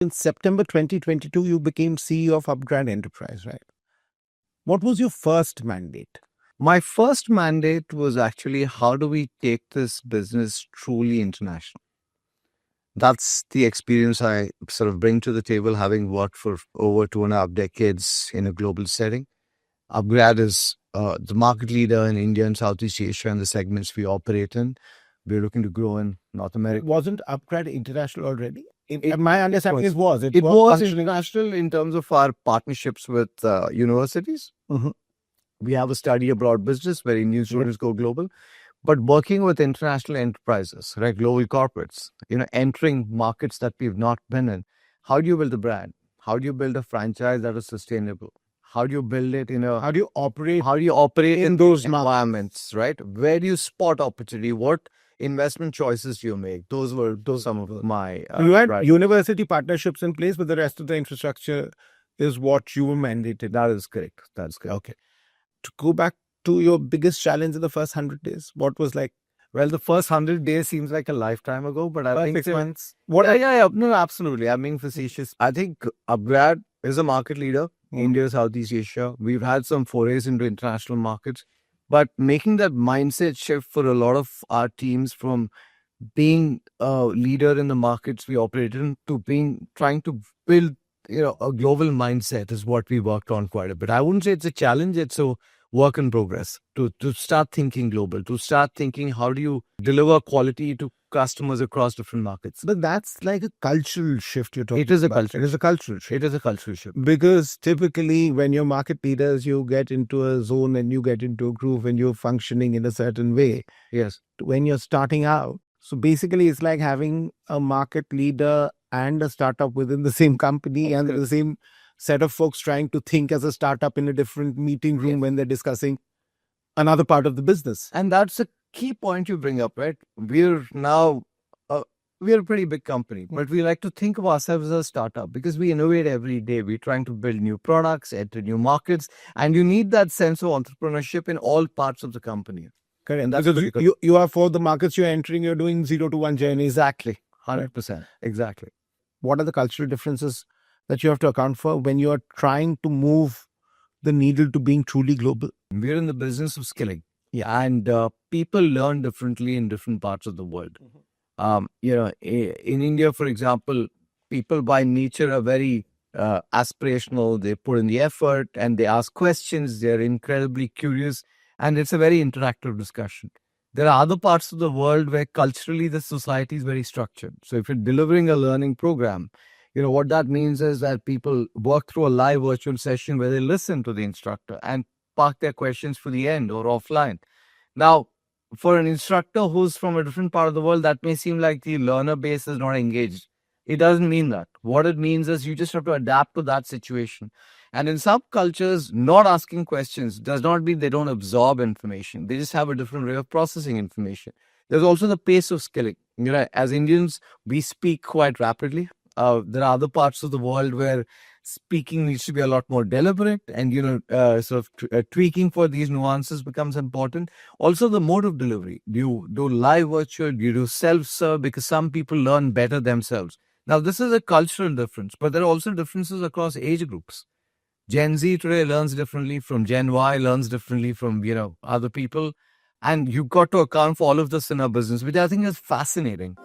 In September 2022, you became CEO of UpGrad Enterprise, right? What was your first mandate? My first mandate was actually how do we take this business truly international? That's the experience I sort of bring to the table, having worked for over 2.5 decades in a global setting. UpGrad is the market leader in India and Southeast Asia and the segments we operate in. We're looking to grow in North America. Wasn't UpGrad international already? My understanding was- is was. It was international in terms of our partnerships with universities. Mhm. We have a study abroad business where Indian students go global, but working with international enterprises, right, global corporates, entering markets that we've not been in. How do you build a brand? How do you build a franchise that is sustainable? How do you build it How do you operate? How do you operate in those environments, right? Where do you spot opportunity? What investment choices do you make? Those some of my You had university partnerships in place, but the rest of the infrastructure is what you were mandated. That is correct. That's correct. Okay. To go back to your biggest challenge in the first 100 days, what was like? Well, the first 100 days seems like a lifetime ago, but I think 6 months. No, absolutely. I'm being facetious. I think UpGrad is a market leader in India, Southeast Asia. We've had some forays into international markets, but making that mindset shift for a lot of our teams from being a leader in the markets we operate in to trying to build a global mindset is what we worked on quite a bit. I wouldn't say it's a challenge, it's a work in progress to start thinking global, to start thinking how do you deliver quality to customers across different markets. But that's like a cultural shift you're talking It is a about. cultural It is a cultural shift. It is a cultural shift. Because typically when you're market leaders, you get into a zone and you get into a groove and you're functioning in a certain way. Yes. When you're starting out. So basically it's like having a market leader and a startup within the same company and the same set of folks trying to think as a startup in a different meeting room when they're discussing another part of the business. And that's a key point you bring up, right? We're now, we're a pretty big company, but we like to think of ourselves as a startup because we innovate every day. We're trying to build new products, enter new markets, and you need that sense of entrepreneurship in all parts of the company. Correct. And because you are for the markets you're entering, you're doing 0 to 1 journey. Exactly. 100%. Exactly. What are the cultural differences that you have to account for when you are trying to move the needle to being truly global? We're in the business of skilling. Yeah. And people learn differently in different parts of the world. In India, for example, people by nature are very aspirational. They put in the effort and they ask questions. They're incredibly curious. And it's a very interactive discussion. There are other parts of the world where culturally the society is very structured. So if you're delivering a learning program, what that means is that people work through a live virtual session where they listen to the instructor and park their questions for the end or offline. Now, for an instructor who's from a different part of the world, that may seem like the learner base is not engaged. It doesn't mean that. What it means is you just have to adapt to that situation. And in some cultures, not asking questions does not mean they don't absorb information. They just have a different way of processing information. There's also the pace of skilling. As Indians, we speak quite rapidly. There are other parts of the world where speaking needs to be a lot more deliberate and, tweaking for these nuances becomes important. Also, the mode of delivery. Do you do live virtual? Do you do self-serve? Because some people learn better themselves. Now, this is a cultural difference, but there are also differences across age groups. Gen Z today learns differently from Gen Y, learns differently from, other people. And you've got to account for all of this in our business, which I think is fascinating.